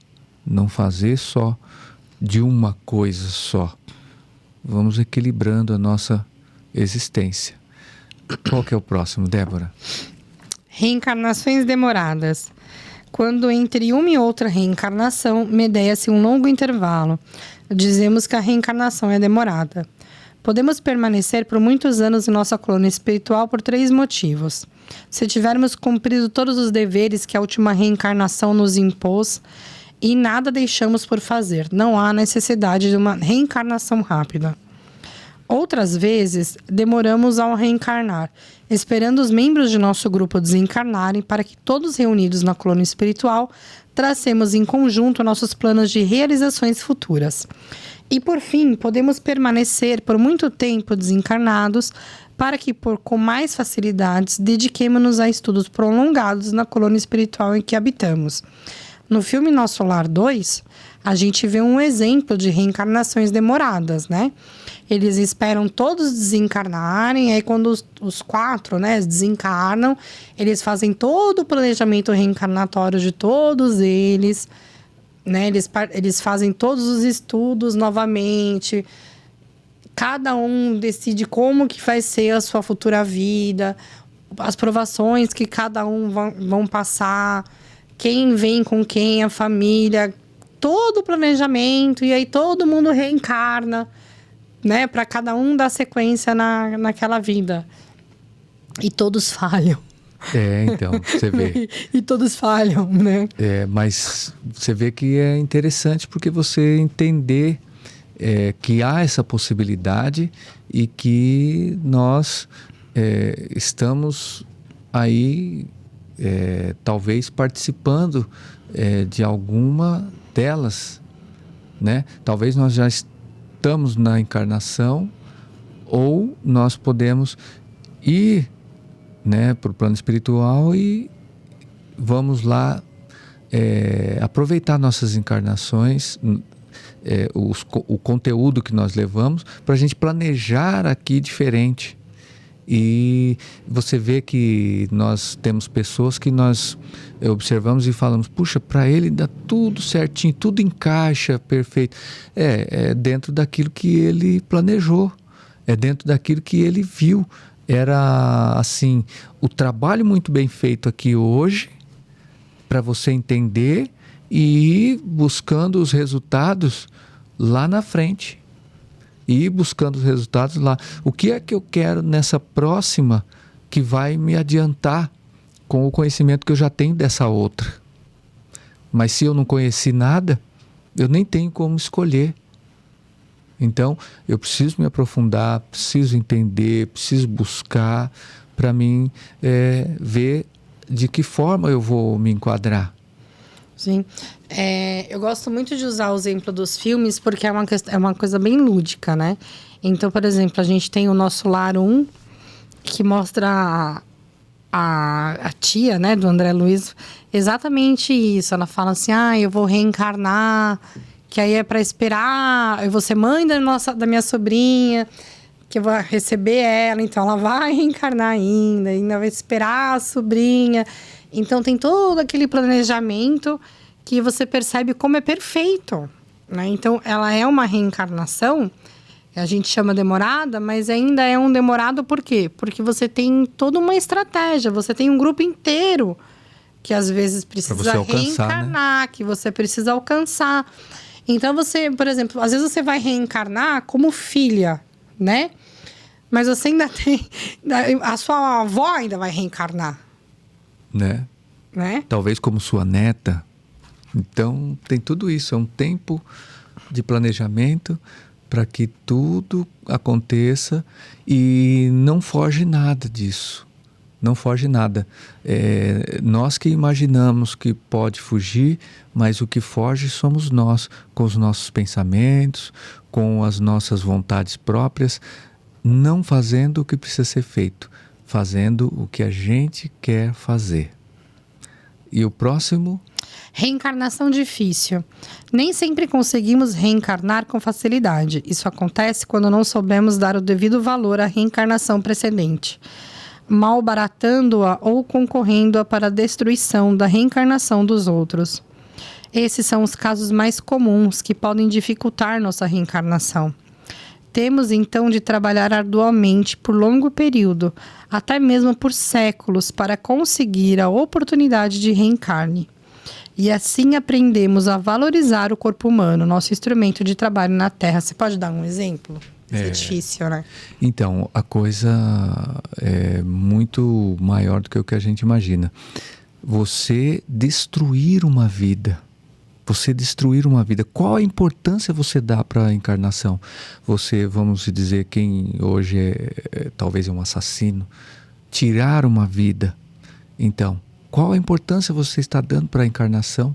Não fazer só de uma coisa só. Vamos equilibrando a nossa existência. Qual que é o próximo, Débora? Reencarnações demoradas. Quando entre uma e outra reencarnação, medeia-se um longo intervalo. Dizemos que a reencarnação é demorada. Podemos permanecer por muitos anos em nossa colônia espiritual por 3 motivos. Se tivermos cumprido todos os deveres que a última reencarnação nos impôs e nada deixamos por fazer, não há necessidade de uma reencarnação rápida. Outras vezes, demoramos ao reencarnar, esperando os membros de nosso grupo desencarnarem para que todos reunidos na colônia espiritual tracemos em conjunto nossos planos de realizações futuras. E, por fim, podemos permanecer por muito tempo desencarnados para que, com mais facilidades, dediquemo-nos a estudos prolongados na colônia espiritual em que habitamos. No filme Nosso Lar 2, a gente vê um exemplo de reencarnações demoradas, né? Eles esperam todos desencarnarem, aí quando os 4, né, desencarnam, eles fazem todo o planejamento reencarnatório de todos eles, né? Eles fazem todos os estudos novamente, cada um decide como que vai ser a sua futura vida, as provações que cada um vão passar, quem vem com quem, a família, todo o planejamento, e aí todo mundo reencarna, né, para cada um dar sequência naquela vida. E todos falham. Então, você vê. E todos falham, né? Mas você vê que é interessante porque você entender que há essa possibilidade e que nós estamos aí, talvez participando de alguma delas, né? Talvez nós já estamos na encarnação, ou nós podemos ir, né, para o plano espiritual e vamos lá aproveitar nossas encarnações, o conteúdo que nós levamos, para a gente planejar aqui diferente. E você vê que nós temos pessoas que nós observamos e falamos, puxa, para ele dá tudo certinho, tudo encaixa perfeito. É dentro daquilo que ele planejou, é dentro daquilo que ele viu. Era assim, o trabalho muito bem feito aqui hoje, para você entender e ir buscando os resultados lá na frente. E ir buscando os resultados lá. O que é que eu quero nessa próxima que vai me adiantar com o conhecimento que eu já tenho dessa outra? Mas se eu não conheci nada, eu nem tenho como escolher. Então, eu preciso me aprofundar, preciso entender, preciso buscar para mim ver de que forma eu vou me enquadrar. Sim. Eu gosto muito de usar o exemplo dos filmes porque é uma coisa bem lúdica, né? Então, por exemplo, a gente tem o Nosso Lar 1, que mostra a tia, né, do André Luiz, exatamente isso. Ela fala assim, eu vou reencarnar, que aí é para esperar, eu vou ser mãe da minha sobrinha, que eu vou receber ela, então ela vai reencarnar ainda vai esperar a sobrinha. Então, tem todo aquele planejamento que você percebe como é perfeito, né? Então, ela é uma reencarnação, a gente chama demorada, mas ainda é um demorado por quê? Porque você tem toda uma estratégia, você tem um grupo inteiro que às vezes precisa reencarnar, né? Que você precisa alcançar. Então, você, por exemplo, às vezes você vai reencarnar como filha, né? Mas você ainda tem... A sua avó ainda vai reencarnar. Né? Talvez como sua neta. Então, tem tudo isso. É um tempo de planejamento para que tudo aconteça e não foge nada disso. Não foge nada. Nós que imaginamos que pode fugir, mas o que foge somos nós, com os nossos pensamentos, com as nossas vontades próprias, não fazendo o que precisa ser feito, fazendo o que a gente quer fazer. E o próximo? Reencarnação difícil. Nem sempre conseguimos reencarnar com facilidade. Isso acontece quando não soubemos dar o devido valor à reencarnação precedente, malbaratando-a ou concorrendo-a para a destruição da reencarnação dos outros. Esses são os casos mais comuns que podem dificultar nossa reencarnação. Temos, então, de trabalhar arduamente por longo período, até mesmo por séculos, para conseguir a oportunidade de reencarne. E assim aprendemos a valorizar o corpo humano, nosso instrumento de trabalho na Terra. Você pode dar um exemplo? É difícil, né? Então, a coisa é muito maior do que o que a gente imagina. Você destruir uma vida. Qual a importância você dá para a encarnação? Você, vamos dizer, quem hoje talvez é um assassino, tirar uma vida. Então, qual a importância você está dando para a encarnação?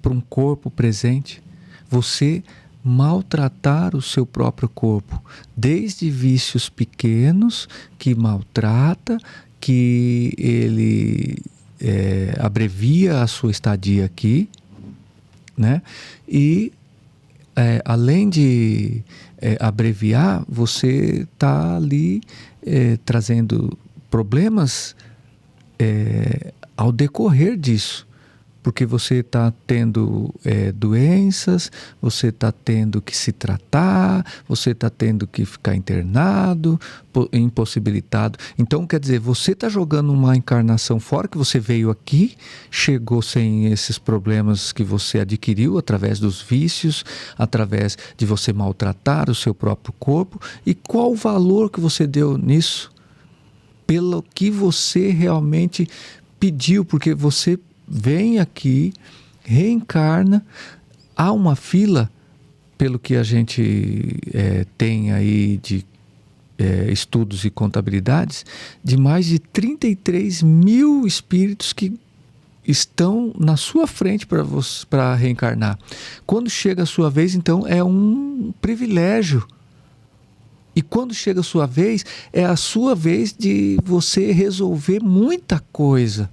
Para um corpo presente? Você maltratar o seu próprio corpo, desde vícios pequenos que maltrata, que ele abrevia a sua estadia aqui, né? E além de abreviar, você está ali trazendo problemas ao decorrer disso. Porque você está tendo doenças, você está tendo que se tratar, você está tendo que ficar internado, impossibilitado. Então, quer dizer, você está jogando uma encarnação fora, que você veio aqui, chegou sem esses problemas que você adquiriu através dos vícios, através de você maltratar o seu próprio corpo. E qual o valor que você deu nisso? Pelo que você realmente pediu, porque você vem aqui, reencarna, há uma fila, pelo que a gente tem aí de estudos e contabilidades, de mais de 33 mil espíritos que estão na sua frente para reencarnar. Quando chega a sua vez, então, é um privilégio. E quando chega a sua vez, é a sua vez de você resolver muita coisa.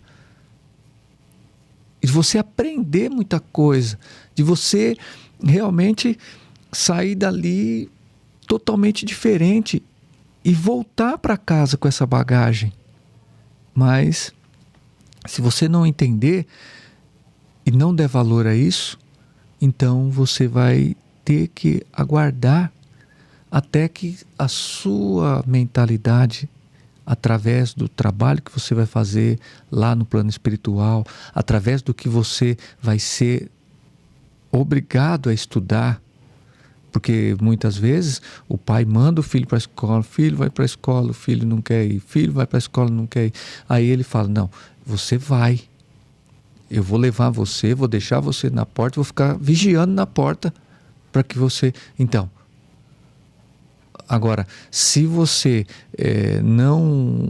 De você aprender muita coisa, de você realmente sair dali totalmente diferente e voltar para casa com essa bagagem. Mas, se você não entender e não der valor a isso, então você vai ter que aguardar até que a sua mentalidade, através do trabalho que você vai fazer lá no plano espiritual, através do que você vai ser obrigado a estudar, porque muitas vezes o pai manda o filho para a escola, o filho vai para a escola, o filho não quer ir, o filho vai para a escola, não quer ir. Aí ele fala, não, você vai, eu vou levar você, vou deixar você na porta, vou ficar vigiando na porta para que você... Então, agora, se você não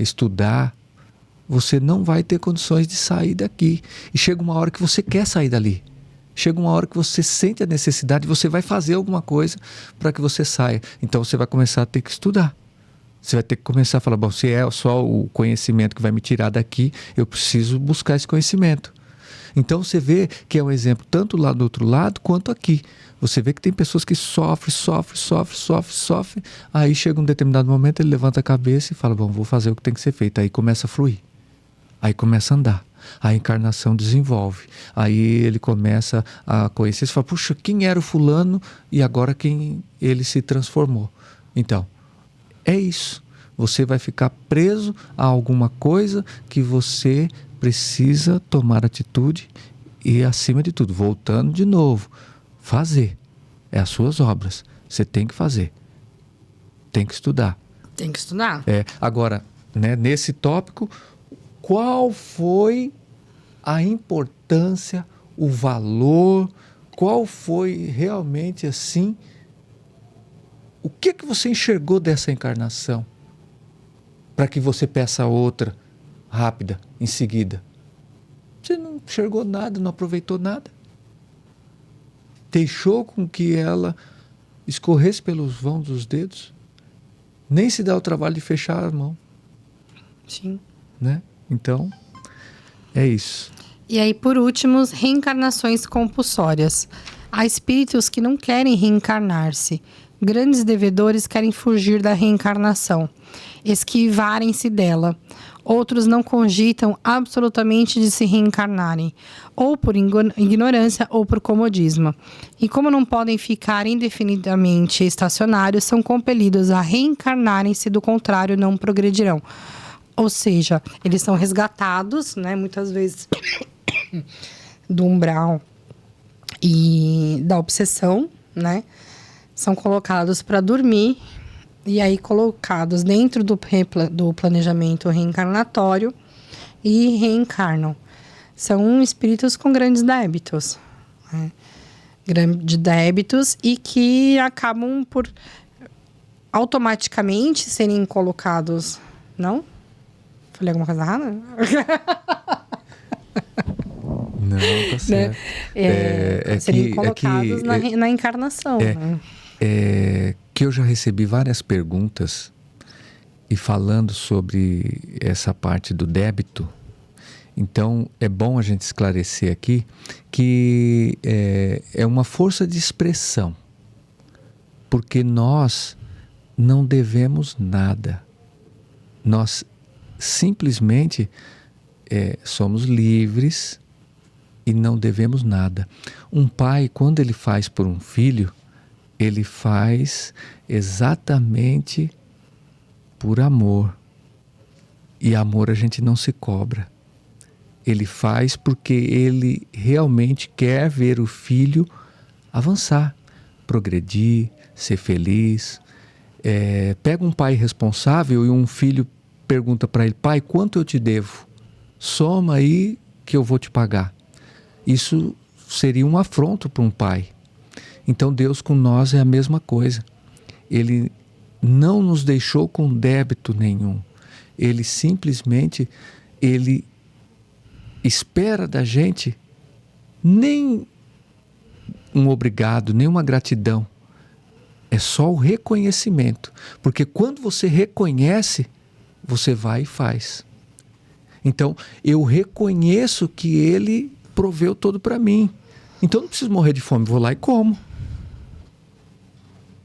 estudar, você não vai ter condições de sair daqui. E chega uma hora que você quer sair dali. Chega uma hora que você sente a necessidade, você vai fazer alguma coisa para que você saia. Então você vai começar a ter que estudar. Você vai ter que começar a falar, bom, se é só o conhecimento que vai me tirar daqui, eu preciso buscar esse conhecimento. Então você vê que é um exemplo tanto lá do outro lado quanto aqui. Você vê que tem pessoas que sofrem, aí chega um determinado momento, ele levanta a cabeça e fala, bom, vou fazer o que tem que ser feito. Aí começa a fluir, aí começa a andar, a encarnação desenvolve, aí ele começa a conhecer, você fala, puxa, quem era o fulano e agora quem ele se transformou. Então, é isso. Você vai ficar preso a alguma coisa que você precisa tomar atitude e, acima de tudo, voltando de novo, fazer. É as suas obras. Você tem que fazer. Tem que estudar. Tem que estudar. Agora, né, nesse tópico, qual foi a importância, o valor, qual foi realmente assim, o que você enxergou dessa encarnação para que você peça outra rápida em seguida? Você não enxergou nada, não aproveitou nada. Deixou com que ela escorresse pelos vãos dos dedos. Nem se dá o trabalho de fechar a mão. Sim. Né? Então, é isso. E aí, por último, reencarnações compulsórias. Há espíritos que não querem reencarnar-se. Grandes devedores querem fugir da reencarnação, esquivarem-se dela. Outros não cogitam absolutamente de se reencarnarem, ou por ignorância ou por comodismo. E como não podem ficar indefinidamente estacionários, são compelidos a reencarnarem-se, do contrário, não progredirão. Ou seja, eles são resgatados, né, muitas vezes do umbral e da obsessão, né? São colocados para dormir e aí colocados dentro do planejamento reencarnatório e reencarnam. São espíritos com grandes débitos, né? Grandes débitos e que acabam por automaticamente serem colocados... Não? Falei alguma coisa errada? Não, tá certo. Serem colocados na encarnação. Né? Que eu já recebi várias perguntas e falando sobre essa parte do débito. Então, é bom a gente esclarecer aqui que é uma força de expressão, porque nós não devemos nada. Nós simplesmente somos livres e não devemos nada. Um pai, quando ele faz por um filho, ele faz exatamente por amor. E amor a gente não se cobra. Ele faz porque ele realmente quer ver o filho avançar, progredir, ser feliz. Pega um pai responsável e um filho pergunta para ele: pai, quanto eu te devo? Soma aí que eu vou te pagar. Isso seria um afronto para um pai. Então Deus com nós é a mesma coisa. Ele não nos deixou com débito nenhum. Ele simplesmente, ele espera da gente nem um obrigado, nem uma gratidão. É só o reconhecimento. Porque quando você reconhece, você vai e faz. Então, eu reconheço que ele proveu todo para mim. Então, eu não preciso morrer de fome, vou lá e como.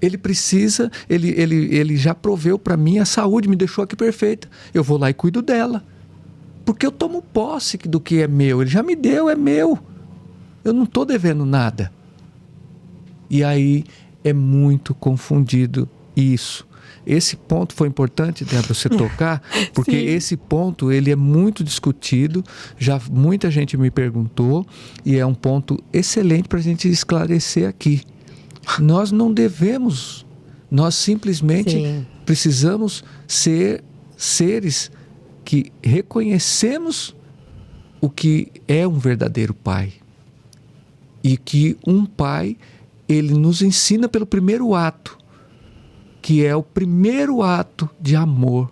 Ele precisa, ele já proveu para mim a saúde, me deixou aqui perfeita. Eu vou lá e cuido dela. Porque eu tomo posse do que é meu. Ele já me deu, é meu. Eu não estou devendo nada. E aí é muito confundido isso. Esse ponto foi importante, Débora, você tocar, porque Sim. Esse ponto ele é muito discutido, já muita gente me perguntou, e é um ponto excelente para a gente esclarecer aqui. Nós não devemos, nós simplesmente Sim. precisamos ser seres que reconhecemos o que é um verdadeiro pai. E que um pai, ele nos ensina pelo primeiro ato, que é o primeiro ato de amor.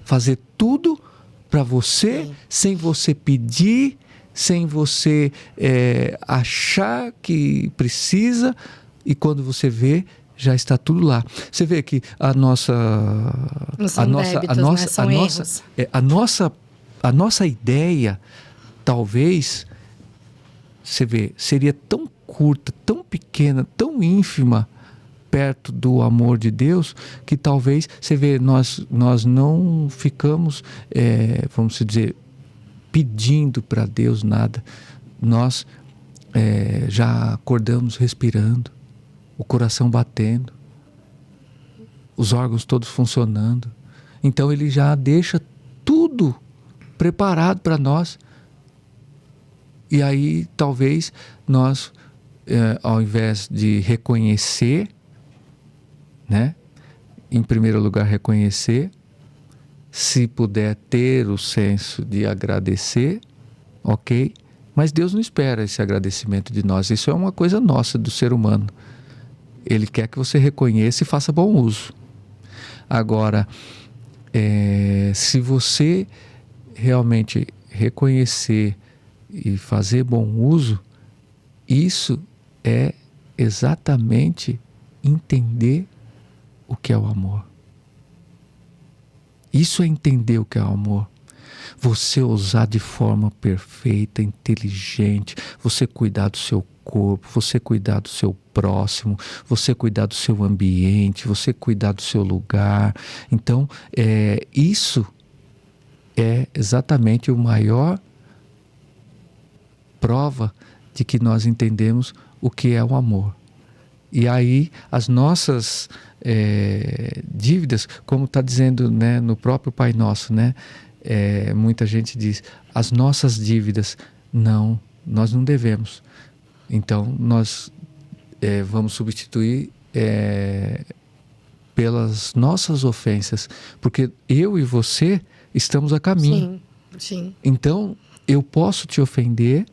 Fazer tudo para você, sem você pedir, sem você achar que precisa, e quando você vê, já está tudo lá. Você vê que a nossa ideia, talvez, você vê, seria tão curta, tão pequena, tão ínfima perto do amor de Deus, que talvez, você vê, nós não ficamos, vamos dizer, pedindo para Deus nada. Nós já acordamos respirando, o coração batendo, os órgãos todos funcionando. Então ele já deixa tudo preparado para nós. E aí talvez nós, ao invés de reconhecer, né, em primeiro lugar, reconhecer, se puder ter o senso de agradecer, ok? Mas Deus não espera esse agradecimento de nós. Isso é uma coisa nossa, do ser humano. Ele quer que você reconheça e faça bom uso. Agora, se você realmente reconhecer e fazer bom uso, isso é exatamente entender o que é o amor. Isso é entender o que é o amor. Você usar de forma perfeita, inteligente, você cuidar do seu corpo, você cuidar do seu próximo, você cuidar do seu ambiente, você cuidar do seu lugar. Então, isso é exatamente o maior prova de que nós entendemos o que é o amor. E aí as nossas dívidas, como está dizendo, né, no próprio Pai Nosso, né, muita gente diz, as nossas dívidas, não, nós não devemos. Então nós vamos substituir pelas nossas ofensas, porque eu e você estamos a caminho. Sim, sim. Então eu posso te ofender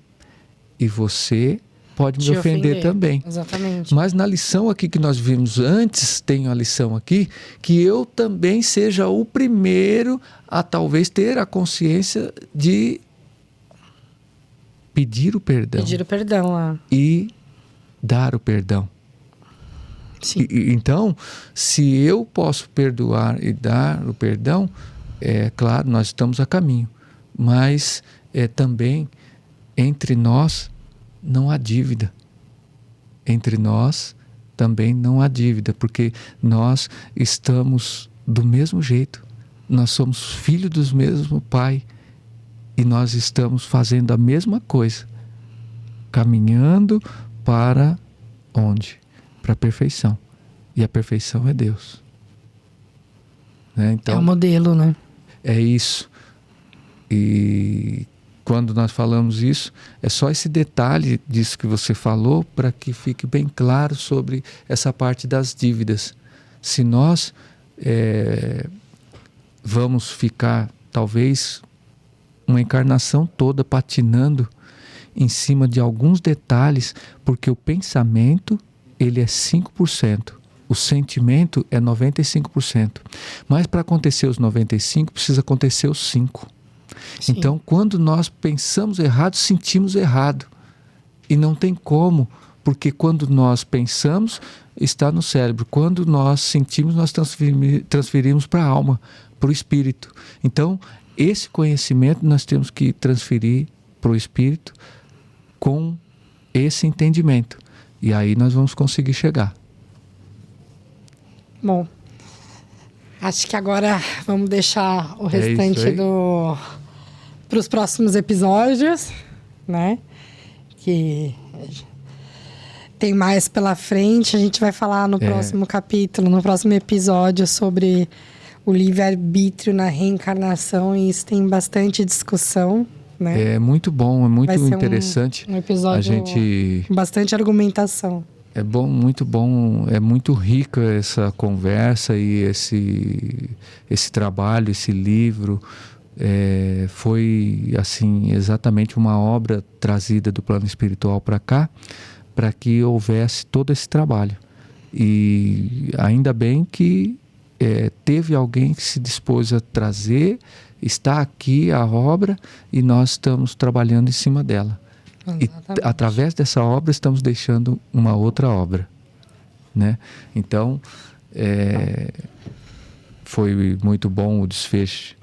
e você pode me ofender também. Exatamente. Mas na lição aqui que nós vimos antes, tem a lição aqui, que eu também seja o primeiro a talvez ter a consciência de pedir o perdão. Pedir o perdão, e dar o perdão. Sim. Então, se eu posso perdoar e dar o perdão, claro, nós estamos a caminho. Mas também, entre nós, não há dívida. Entre nós também não há dívida, porque nós estamos do mesmo jeito. Nós somos filhos do mesmo Pai e nós estamos fazendo a mesma coisa, caminhando para onde? Para a perfeição. E a perfeição é Deus. Né? Então, é o modelo, né? É isso. E quando nós falamos isso, é só esse detalhe disso que você falou para que fique bem claro sobre essa parte das dívidas. Se nós vamos ficar, talvez, uma encarnação toda patinando em cima de alguns detalhes, porque o pensamento, ele é 5%. O sentimento é 95%. Mas para acontecer os 95%, precisa acontecer os 5%. Sim. Então, quando nós pensamos errado, sentimos errado. E não tem como, porque quando nós pensamos, está no cérebro. Quando nós sentimos, nós transferimos para a alma, para o espírito. Então, esse conhecimento nós temos que transferir para o espírito com esse entendimento. E aí nós vamos conseguir chegar. Bom, acho que agora vamos deixar o restante para os próximos episódios, né? Que tem mais pela frente. A gente vai falar no próximo capítulo, no próximo episódio, sobre o livre-arbítrio na reencarnação, e isso tem bastante discussão, né? É muito bom, é muito interessante. Um episódio com bastante argumentação. É bom, é muito rica essa conversa e esse trabalho, esse livro. Foi assim exatamente uma obra trazida do plano espiritual para cá, para que houvesse todo esse trabalho. E ainda bem que teve alguém que se dispôs a trazer, está aqui a obra e nós estamos trabalhando em cima dela. Exatamente. E através dessa obra estamos deixando uma outra obra, né? Então foi muito bom o desfecho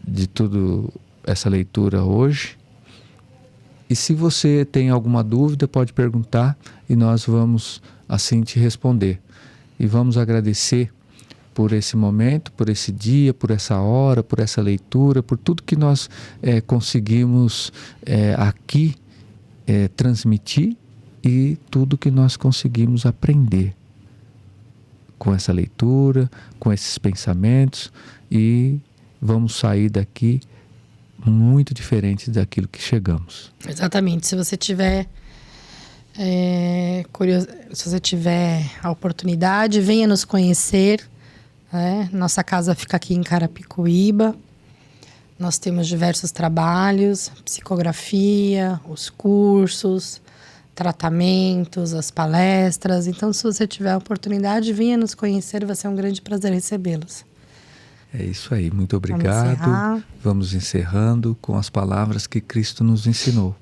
de tudo essa leitura hoje. E se você tem alguma dúvida, pode perguntar e nós vamos assim te responder. E vamos agradecer por esse momento, por esse dia, por essa hora, por essa leitura, por tudo que nós conseguimos aqui transmitir e tudo que nós conseguimos aprender com essa leitura, com esses pensamentos, e vamos sair daqui muito diferentes daquilo que chegamos. Exatamente. Se você tiver se você tiver a oportunidade, venha nos conhecer né? Nossa casa fica aqui em Carapicuíba. Nós temos diversos trabalhos, psicografia, os cursos, tratamentos, as palestras. Então, se você tiver a oportunidade, venha nos conhecer, vai ser um grande prazer recebê-los. É isso aí, muito obrigado. Vamos encerrando com as palavras que Cristo nos ensinou.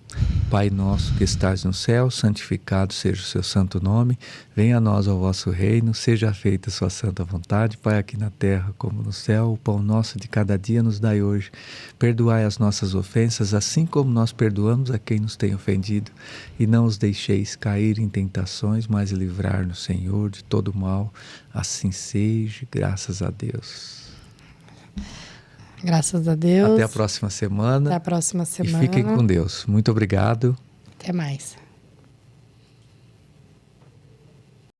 Pai nosso que estás no céu, santificado seja o seu santo nome. Venha a nós o vosso reino, seja feita a sua santa vontade, Pai, aqui na terra como no céu. O pão nosso de cada dia nos dai hoje. Perdoai as nossas ofensas, assim como nós perdoamos a quem nos tem ofendido. E não os deixeis cair em tentações, mas livrar-nos, Senhor, de todo mal. Assim seja, graças a Deus. Graças a Deus. Até a próxima semana. Até a próxima semana. E fiquem com Deus. Muito obrigado. Até mais.